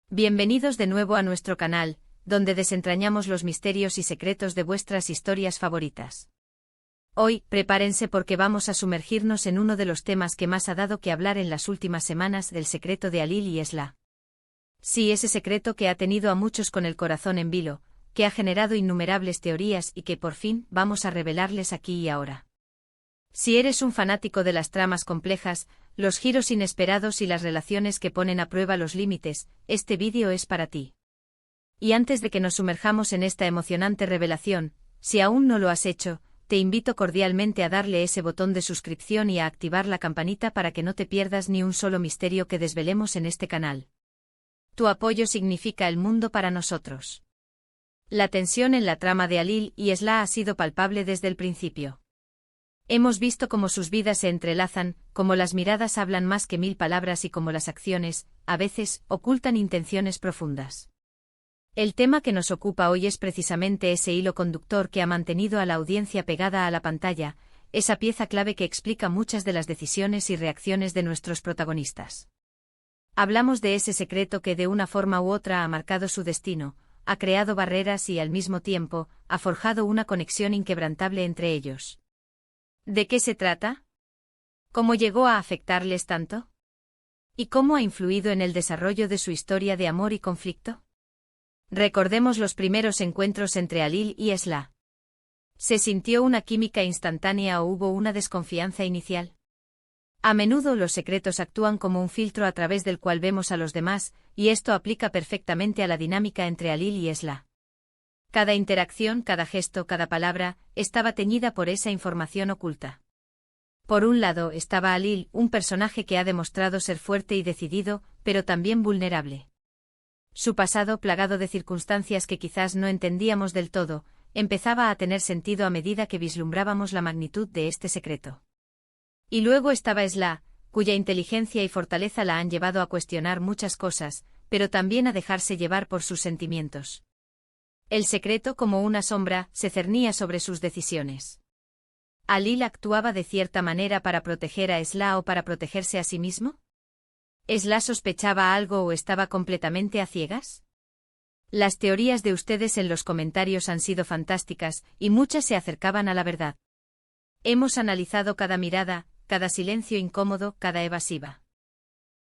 Bienvenidos de nuevo a nuestro canal, donde desentrañamos los misterios y secretos de vuestras historias favoritas. Hoy, prepárense porque vamos a sumergirnos en uno de los temas que más ha dado que hablar en las últimas semanas, del secreto de Alil y Esla. Sí, ese secreto que ha tenido a muchos con el corazón en vilo, que ha generado innumerables teorías y que por fin vamos a revelarles aquí y ahora. Si eres un fanático de las tramas complejas, los giros inesperados y las relaciones que ponen a prueba los límites, este vídeo es para ti. Y antes de que nos sumerjamos en esta emocionante revelación, si aún no lo has hecho, te invito cordialmente a darle ese botón de suscripción y a activar la campanita para que no te pierdas ni un solo misterio que desvelemos en este canal. Tu apoyo significa el mundo para nosotros. La tensión en la trama de Alil y Esla ha sido palpable desde el principio. Hemos visto cómo sus vidas se entrelazan, cómo las miradas hablan más que 1000 palabras y cómo las acciones, a veces, ocultan intenciones profundas. El tema que nos ocupa hoy es precisamente ese hilo conductor que ha mantenido a la audiencia pegada a la pantalla, esa pieza clave que explica muchas de las decisiones y reacciones de nuestros protagonistas. Hablamos de ese secreto que de una forma u otra ha marcado su destino, ha creado barreras y al mismo tiempo, ha forjado una conexión inquebrantable entre ellos. ¿De qué se trata? ¿Cómo llegó a afectarles tanto? ¿Y cómo ha influido en el desarrollo de su historia de amor y conflicto? Recordemos los primeros encuentros entre Alil y Esla. ¿Se sintió una química instantánea o hubo una desconfianza inicial? A menudo los secretos actúan como un filtro a través del cual vemos a los demás, y esto aplica perfectamente a la dinámica entre Alil y Esla. Cada interacción, cada gesto, cada palabra, estaba teñida por esa información oculta. Por un lado estaba Alil, un personaje que ha demostrado ser fuerte y decidido, pero también vulnerable. Su pasado, plagado de circunstancias que quizás no entendíamos del todo, empezaba a tener sentido a medida que vislumbrábamos la magnitud de este secreto. Y luego estaba Esla, cuya inteligencia y fortaleza la han llevado a cuestionar muchas cosas, pero también a dejarse llevar por sus sentimientos. El secreto, como una sombra, se cernía sobre sus decisiones. ¿Alil actuaba de cierta manera para proteger a Esla o para protegerse a sí mismo? ¿Esla sospechaba algo o estaba completamente a ciegas? Las teorías de ustedes en los comentarios han sido fantásticas, y muchas se acercaban a la verdad. Hemos analizado cada mirada, cada silencio incómodo, cada evasiva.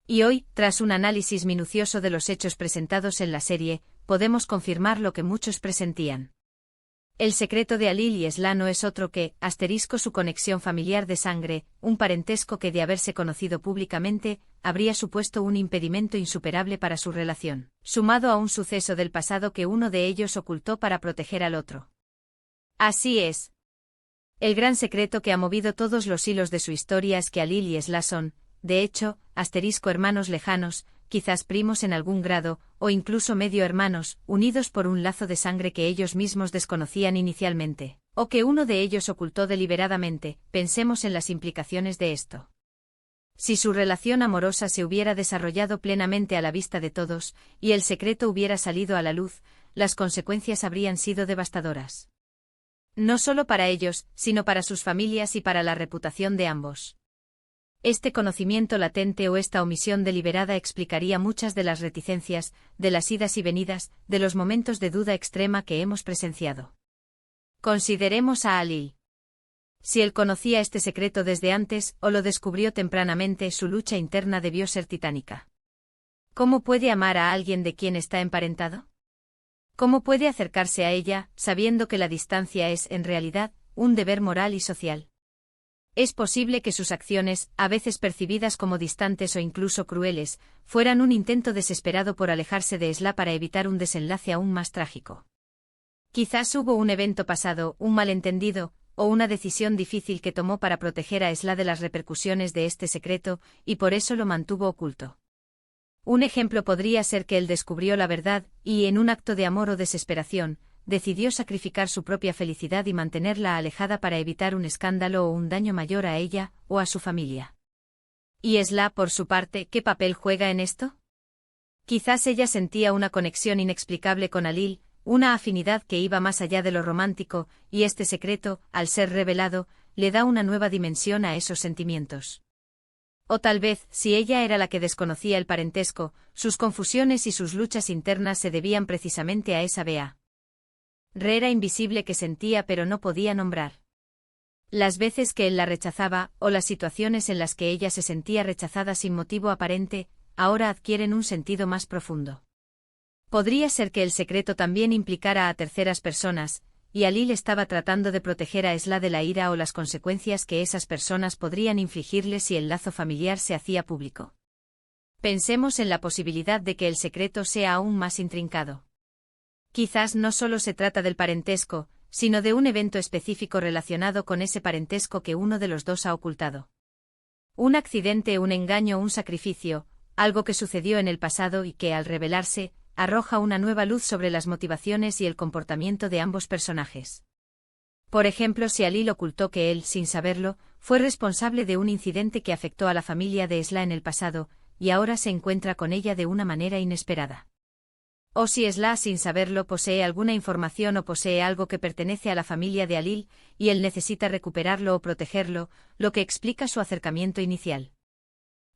Y hoy, tras un análisis minucioso de los hechos presentados en la serie, podemos confirmar lo que muchos presentían. El secreto de Alil y Esla no es otro que, su conexión familiar de sangre, un parentesco que de haberse conocido públicamente, habría supuesto un impedimento insuperable para su relación, sumado a un suceso del pasado que uno de ellos ocultó para proteger al otro. Así es. El gran secreto que ha movido todos los hilos de su historia es que Alil y Esla son, de hecho, hermanos lejanos, quizás primos en algún grado, o incluso medio hermanos, unidos por un lazo de sangre que ellos mismos desconocían inicialmente, o que uno de ellos ocultó deliberadamente. Pensemos en las implicaciones de esto. Si su relación amorosa se hubiera desarrollado plenamente a la vista de todos, y el secreto hubiera salido a la luz, las consecuencias habrían sido devastadoras. No solo para ellos, sino para sus familias y para la reputación de ambos. Este conocimiento latente o esta omisión deliberada explicaría muchas de las reticencias, de las idas y venidas, de los momentos de duda extrema que hemos presenciado. Consideremos a Alil. Si él conocía este secreto desde antes o lo descubrió tempranamente, su lucha interna debió ser titánica. ¿Cómo puede amar a alguien de quien está emparentado? ¿Cómo puede acercarse a ella, sabiendo que la distancia es, en realidad, un deber moral y social? Es posible que sus acciones, a veces percibidas como distantes o incluso crueles, fueran un intento desesperado por alejarse de Esla para evitar un desenlace aún más trágico. Quizás hubo un evento pasado, un malentendido, o una decisión difícil que tomó para proteger a Esla de las repercusiones de este secreto, y por eso lo mantuvo oculto. Un ejemplo podría ser que él descubrió la verdad, y en un acto de amor o desesperación, decidió sacrificar su propia felicidad y mantenerla alejada para evitar un escándalo o un daño mayor a ella o a su familia. ¿Y Esla, por su parte, qué papel juega en esto? Quizás ella sentía una conexión inexplicable con Alil, una afinidad que iba más allá de lo romántico, y este secreto, al ser revelado, le da una nueva dimensión a esos sentimientos. O tal vez, si ella era la que desconocía el parentesco, sus confusiones y sus luchas internas se debían precisamente a esa Bea. Era invisible que sentía pero no podía nombrar. Las veces que él la rechazaba, o las situaciones en las que ella se sentía rechazada sin motivo aparente, ahora adquieren un sentido más profundo. Podría ser que el secreto también implicara a terceras personas, y Alil estaba tratando de proteger a Esla de la ira o las consecuencias que esas personas podrían infligirle si el lazo familiar se hacía público. Pensemos en la posibilidad de que el secreto sea aún más intrincado. Quizás no solo se trata del parentesco, sino de un evento específico relacionado con ese parentesco que uno de los dos ha ocultado. Un accidente, un engaño, un sacrificio, algo que sucedió en el pasado y que, al revelarse, arroja una nueva luz sobre las motivaciones y el comportamiento de ambos personajes. Por ejemplo, si Alil ocultó que él, sin saberlo, fue responsable de un incidente que afectó a la familia de Esla en el pasado, y ahora se encuentra con ella de una manera inesperada. O si Esla, sin saberlo, posee alguna información o posee algo que pertenece a la familia de Alil, y él necesita recuperarlo o protegerlo, lo que explica su acercamiento inicial.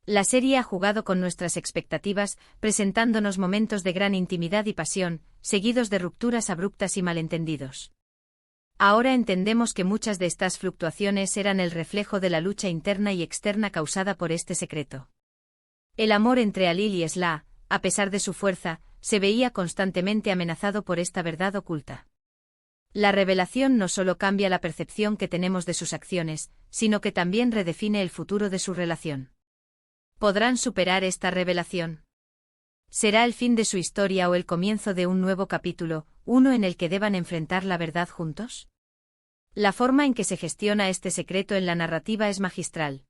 La serie ha jugado con nuestras expectativas, presentándonos momentos de gran intimidad y pasión, seguidos de rupturas abruptas y malentendidos. Ahora entendemos que muchas de estas fluctuaciones eran el reflejo de la lucha interna y externa causada por este secreto. El amor entre Alil y Esla, a pesar de su fuerza, se veía constantemente amenazado por esta verdad oculta. La revelación no solo cambia la percepción que tenemos de sus acciones, sino que también redefine el futuro de su relación. ¿Podrán superar esta revelación? ¿Será el fin de su historia o el comienzo de un nuevo capítulo, uno en el que deban enfrentar la verdad juntos? La forma en que se gestiona este secreto en la narrativa es magistral.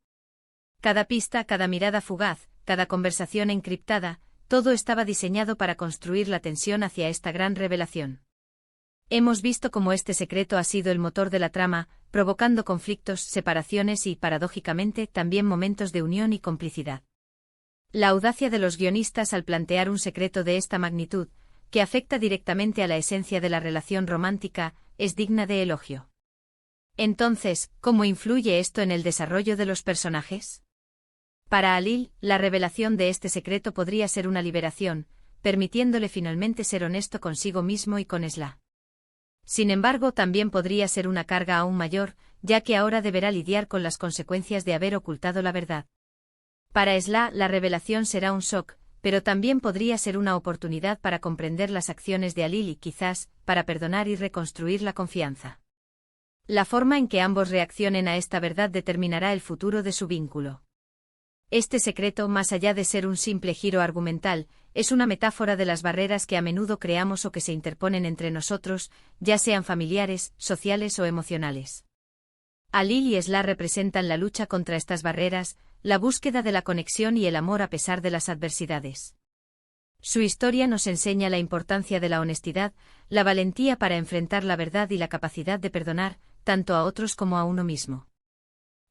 Cada pista, cada mirada fugaz, cada conversación encriptada, todo estaba diseñado para construir la tensión hacia esta gran revelación. Hemos visto cómo este secreto ha sido el motor de la trama, provocando conflictos, separaciones y, paradójicamente, también momentos de unión y complicidad. La audacia de los guionistas al plantear un secreto de esta magnitud, que afecta directamente a la esencia de la relación romántica, es digna de elogio. Entonces, ¿cómo influye esto en el desarrollo de los personajes? Para Alil, la revelación de este secreto podría ser una liberación, permitiéndole finalmente ser honesto consigo mismo y con Esla. Sin embargo, también podría ser una carga aún mayor, ya que ahora deberá lidiar con las consecuencias de haber ocultado la verdad. Para Esla, la revelación será un shock, pero también podría ser una oportunidad para comprender las acciones de Alil y quizás, para perdonar y reconstruir la confianza. La forma en que ambos reaccionen a esta verdad determinará el futuro de su vínculo. Este secreto, más allá de ser un simple giro argumental, es una metáfora de las barreras que a menudo creamos o que se interponen entre nosotros, ya sean familiares, sociales o emocionales. Alil y Esla representan la lucha contra estas barreras, la búsqueda de la conexión y el amor a pesar de las adversidades. Su historia nos enseña la importancia de la honestidad, la valentía para enfrentar la verdad y la capacidad de perdonar, tanto a otros como a uno mismo.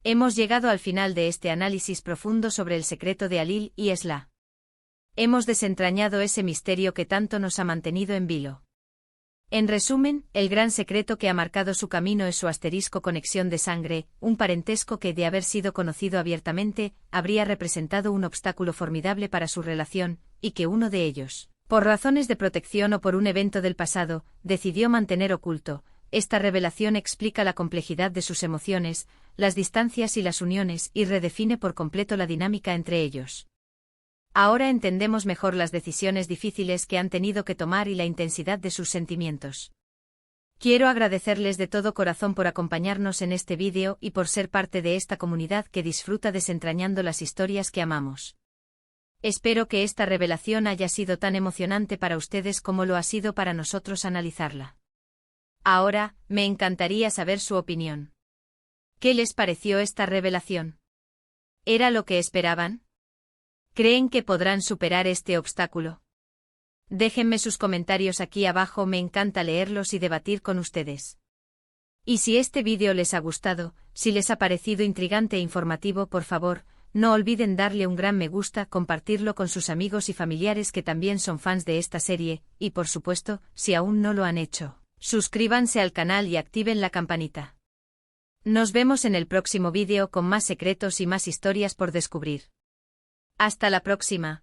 Hemos llegado al final de este análisis profundo sobre el secreto de Alil y Esla. Hemos desentrañado ese misterio que tanto nos ha mantenido en vilo. En resumen, el gran secreto que ha marcado su camino es su asterisco conexión de sangre, un parentesco que, de haber sido conocido abiertamente, habría representado un obstáculo formidable para su relación, y que uno de ellos, por razones de protección o por un evento del pasado, decidió mantener oculto. Esta revelación explica la complejidad de sus emociones, las distancias y las uniones y redefine por completo la dinámica entre ellos. Ahora entendemos mejor las decisiones difíciles que han tenido que tomar y la intensidad de sus sentimientos. Quiero agradecerles de todo corazón por acompañarnos en este vídeo y por ser parte de esta comunidad que disfruta desentrañando las historias que amamos. Espero que esta revelación haya sido tan emocionante para ustedes como lo ha sido para nosotros analizarla. Ahora, me encantaría saber su opinión. ¿Qué les pareció esta revelación? ¿Era lo que esperaban? ¿Creen que podrán superar este obstáculo? Déjenme sus comentarios aquí abajo, me encanta leerlos y debatir con ustedes. Y si este vídeo les ha gustado, si les ha parecido intrigante e informativo, por favor, no olviden darle un gran me gusta, compartirlo con sus amigos y familiares que también son fans de esta serie, y por supuesto, si aún no lo han hecho, suscríbanse al canal y activen la campanita. Nos vemos en el próximo vídeo con más secretos y más historias por descubrir. Hasta la próxima.